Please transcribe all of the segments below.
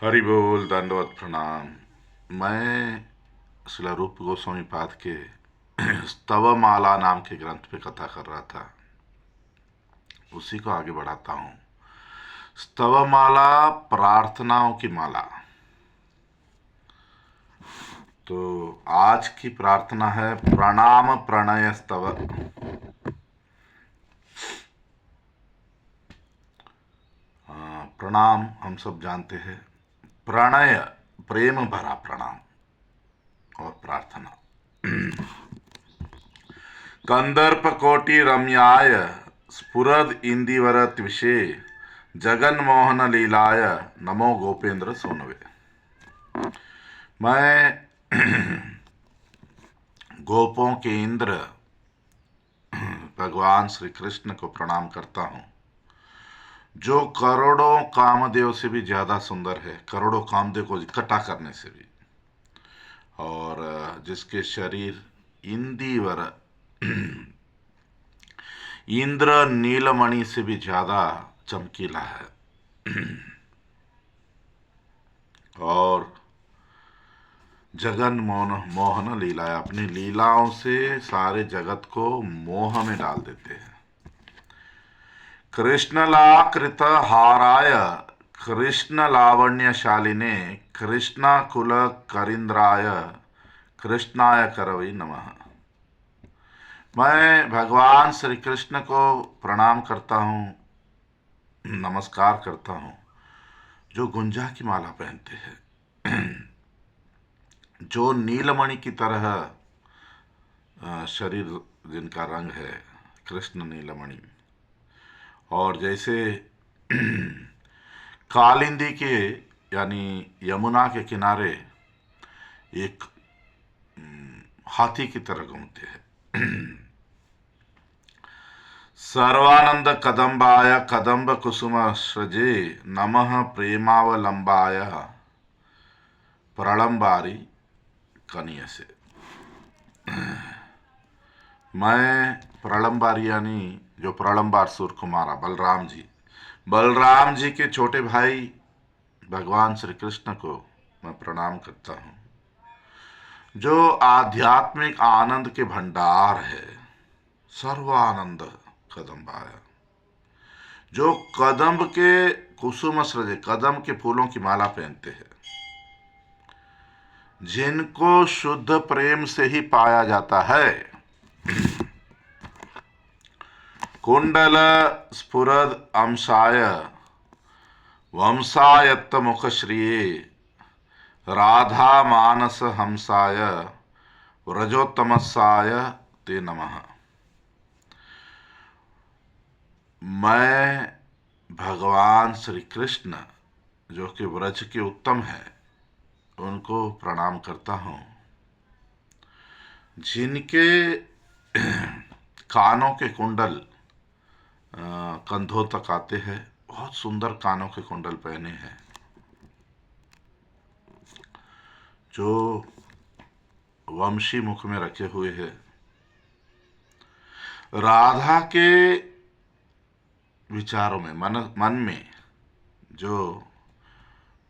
हरि बोल, दंडवत प्रणाम। मैं श्रील रूप गोस्वामी पाद के स्तवमाला नाम के ग्रंथ पे कथा कर रहा था, उसी को आगे बढ़ाता हूँ। स्तवमाला प्रार्थनाओं की माला। तो आज की प्रार्थना है प्रणाम प्रणय स्तव। प्रणाम हम सब जानते हैं, प्रणय प्रेम भरा प्रणाम और प्रार्थना। कंदर्प कोटि रम्याय स्फुरद इंदिवर त्विषे जगन मोहन लीलाय नमो गोपेंद्र सोनवे। मैं गोपों के इंद्र भगवान श्री कृष्ण को प्रणाम करता हूँ, जो करोड़ों कामदेव से भी ज्यादा सुंदर है, करोड़ों कामदेव को इकट्ठा करने से भी, और जिसके शरीर इंदिवर इंद्र नीलमणि से भी ज्यादा चमकीला है, और जगन मोहन लीला, अपनी लीलाओं से सारे जगत को मोह में डाल देते हैं। कृष्णलाकृत हाराय कृष्ण लावण्यशालिने कृष्णाकुल करिंद्राय कृष्णाय करवई नमः। मैं भगवान श्री कृष्ण को प्रणाम करता हूँ, नमस्कार करता हूँ, जो गुंजा की माला पहनते हैं, जो नीलमणि की तरह शरीर जिनका रंग है, कृष्ण नीलमणि, और जैसे कालिंदी के यानी यमुना के किनारे एक हाथी की तरह घूमते हैं। सर्वानंद कदम्बाय कदम्ब कुसुम सृजे नमः प्रेमावलंबाय प्रलंबारी कनिय से। मैं प्रलंबारी यानी जो प्रलंबार सुर को मारा बलराम जी के छोटे भाई भगवान श्री कृष्ण को मैं प्रणाम करता हूँ, जो आध्यात्मिक आनंद के भंडार है। सर्वानंद कदम्बाया, जो कदम्ब के कुसुम सृजे, कदम के फूलों की माला पहनते हैं, जिनको शुद्ध प्रेम से ही पाया जाता है। कुंडल स्फुरद अंशाय वंशायत्त मुख श्रिये राधा मानस हंसाय व्रजोत्तमसाय ते नमः। मैं भगवान श्री कृष्ण जो कि व्रज के उत्तम है, उनको प्रणाम करता हूँ, जिनके कानों के कुंडल कंधों तक आते हैं, बहुत सुंदर कानों के कुंडल पहने हैं, जो वंशी मुख में रखे हुए हैं। राधा के विचारों में, मन में, जो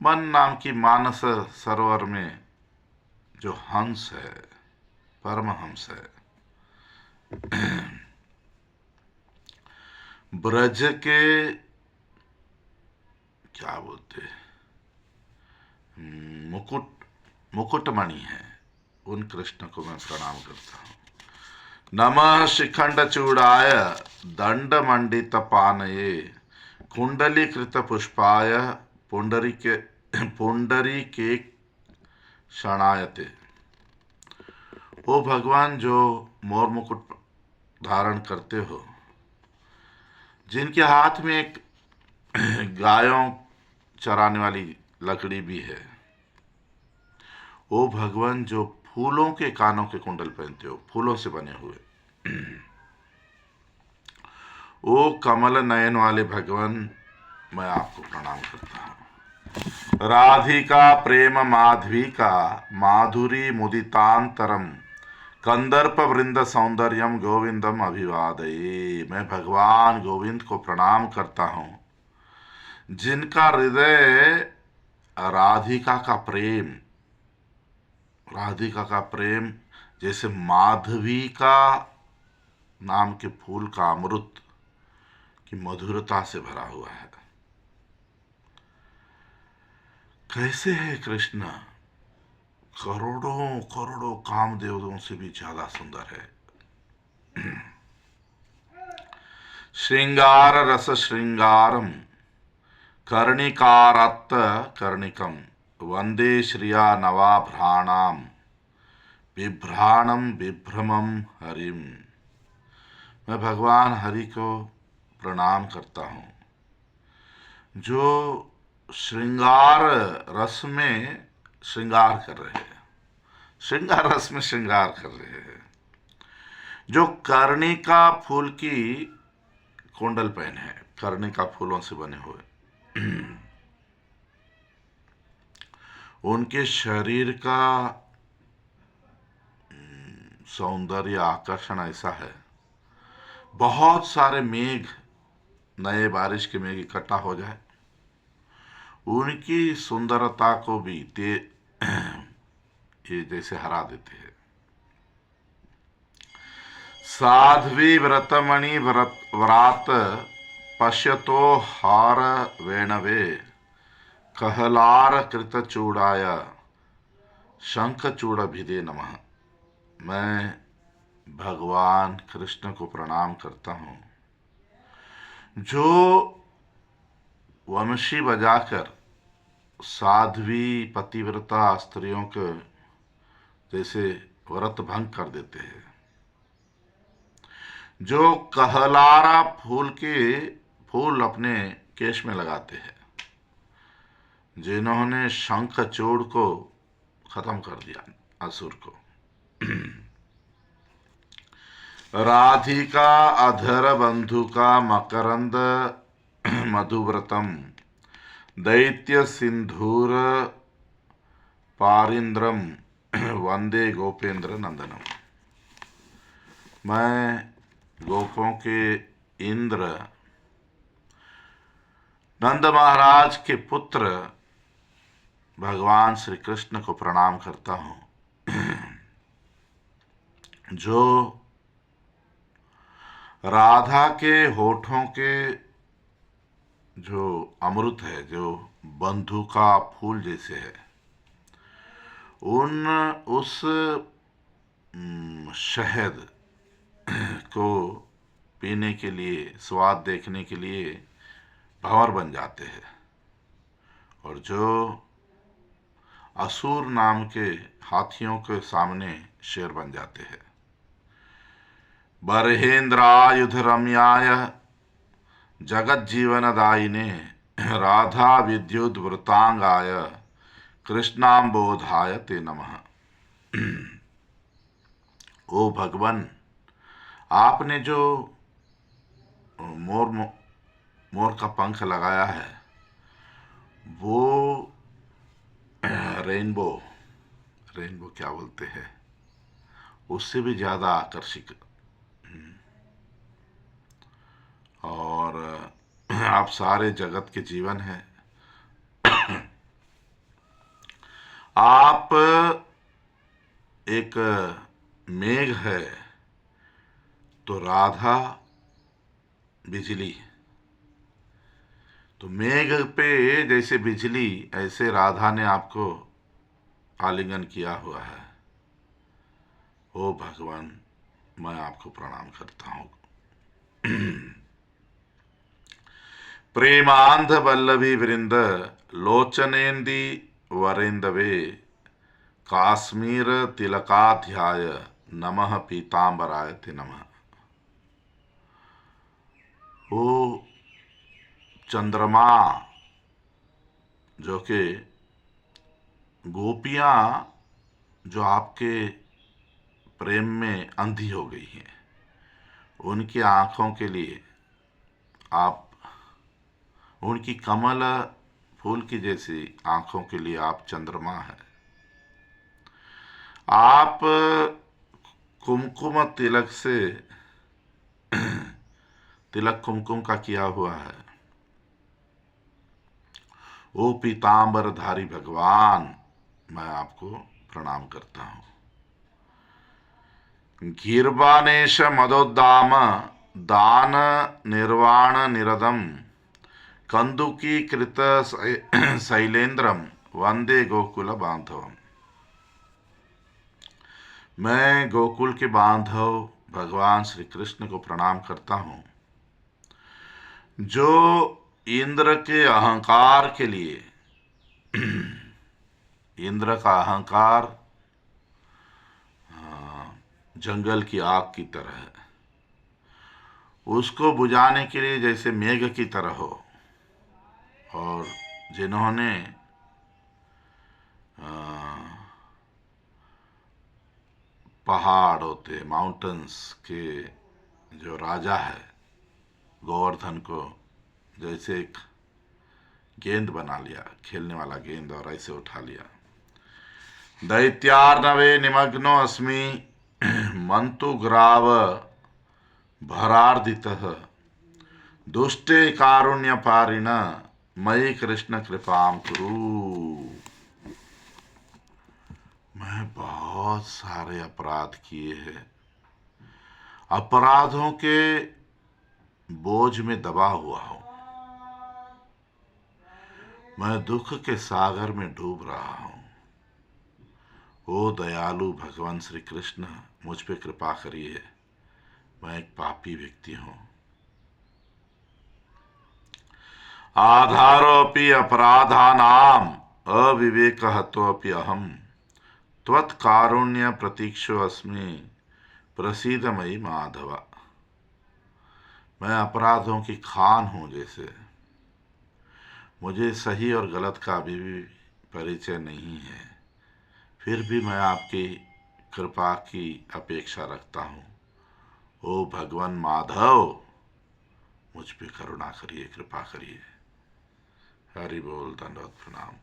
मन नाम की मानस सरोवर में जो हंस है, परमहंस है, ब्रज के क्या बोलते मुकुटमणि है, उन कृष्ण को मैं प्रणाम करता हूँ। नमः शिखंड चूड़ाय दंड मंडित पानये कुंडलीकृत पुष्पाय पुंडरी के क्षणायते। ओ भगवान, जो मोर मुकुट धारण करते हो, जिनके हाथ में एक गायों चराने वाली लकड़ी भी है, ओ भगवान, जो फूलों के कानों के कुंडल पहनते हो, फूलों से बने हुए, ओ कमल नयन वाले भगवान, मैं आपको प्रणाम करता हूँ। राधिका प्रेम माधवी का माधुरी मुदितांतरम कंदर्प वृंद सौंदर्यम गोविंदम अभिवादये। मैं भगवान गोविंद को प्रणाम करता हूँ, जिनका हृदय राधिका का प्रेम, राधिका का प्रेम जैसे माधवी का नाम के फूल का अमृत की मधुरता से भरा हुआ है। कैसे है कृष्ण, करोड़ों करोड़ों कामदेवों से भी ज्यादा सुंदर है। श्रृंगार रस श्रृंगारम कर्णिकारत्त कर्णिकम वंदे श्रिया नवाभ्राणाम बिभ्राणम विभ्रमम हरिम। मैं भगवान हरि को प्रणाम करता हूँ जो श्रृंगार रस में श्रृंगार कर रहे हैं, श्रृंगार रस में श्रृंगार कर रहे हैं, जो कर्णिका फूल की कुंडल पहने हैं, कर्णिका फूलों से बने हुए। उनके शरीर का सौंदर्य आकर्षण ऐसा है, बहुत सारे मेघ, नए बारिश के मेघ इकट्ठा हो जाए, उनकी सुंदरता को भी ये जैसे हरा देते हैं। साध्वी व्रतमणि व्रात पश्यतो हार वेणवे कहलार कृत चूड़ाय शंख चूड़ भिदे नमः। मैं भगवान कृष्ण को प्रणाम करता हूँ जो वंशी बजाकर साध्वी पतिव्रता स्त्रियों के जैसे व्रत भंग कर देते हैं, जो कहलारा फूल अपने केश में लगाते हैं, जिन्होंने शंख चूड़ को खत्म कर दिया, असुर को। राधिका अधर बंधुका मकरंद मधुव्रतम दैत्य सिंधूर पारिंद्रम वंदे गोपेंद्र नंदनम। मैं गोपों के इंद्र नंद महाराज के पुत्र भगवान श्री कृष्ण को प्रणाम करता हूँ जो राधा के होठों के जो अमृत है, जो बंधु का फूल जैसे है, उस शहद को पीने के लिए, स्वाद देखने के लिए भंवर बन जाते हैं, और जो असुर नाम के हाथियों के सामने शेर बन जाते हैं। बरहेंद्रायुध रम्याय जगत जीवन दायिने राधा विद्युत वृतांगाय कृष्णाम्बोधाय ते नमः। ओ भगवान, आपने जो मोर का पंख लगाया है वो रेनबो क्या बोलते हैं, उससे भी ज्यादा आकर्षक, और आप सारे जगत के जीवन हैं। आप एक मेघ है तो राधा बिजली, तो मेघ पे जैसे बिजली, ऐसे राधा ने आपको आलिंगन किया हुआ है। ओ भगवान, मैं आपको प्रणाम करता हूँ। प्रेमांध वल्लभी वृंद लोचनेन्द्री वरेंदवे काश्मीर तिलकाध्याय नमः पीतांबराय ते नमः। वो चंद्रमा जो कि गोपियां जो आपके प्रेम में अंधी हो गई हैं, उनकी आंखों के लिए आप, उनकी कमल फूल की जैसी आंखों के लिए आप चंद्रमा है। आप कुमकुम तिलक से, तिलक कुमकुम का किया हुआ है, ओ पीतांबरधारी भगवान, मैं आपको प्रणाम करता हूँ। गीर्वाणेश मदोद्दाम दान निर्वाण निरदम कंदुकी कृत शैलेंद्रम वंदे गोकुल बांधवम। मैं गोकुल के बांधव भगवान श्री कृष्ण को प्रणाम करता हूँ, जो इंद्र के अहंकार के लिए, इंद्र का अहंकार जंगल की आग की तरह है, उसको बुझाने के लिए जैसे मेघ की तरह हो, और जिन्होंने पहाड़ होते माउंटेन्स के जो राजा है, गोवर्धन को जैसे एक गेंद बना लिया, खेलने वाला गेंद, और ऐसे उठा लिया। दैत्यार्णवे निमग्नो अस्मि मंतु ग्राव भरार्दितः दुष्टे कारुण्य पारिण मयि कृष्ण कृपाम कुरु। मैं बहुत सारे अपराध किए हैं, अपराधों के बोझ में दबा हुआ हूं, मैं दुख के सागर में डूब रहा हूं। ओ दयालु भगवान श्री कृष्ण, मुझ पे कृपा करिए, मैं एक पापी व्यक्ति हूं। आधारोपि अपराधानाम अविवेक हतोपि अहम त्वत्कारुण्य प्रतीक्षो अस्मि प्रसीद मयि माधव। मैं अपराधों की खान हूं, जैसे मुझे सही और गलत का अभी भी परिचय नहीं है, फिर भी मैं आपकी कृपा की अपेक्षा रखता हूँ। ओ भगवान माधव, मुझ पे करुणा करिए, कृपा करिए। हरि बोल, दंडवत प्रणाम।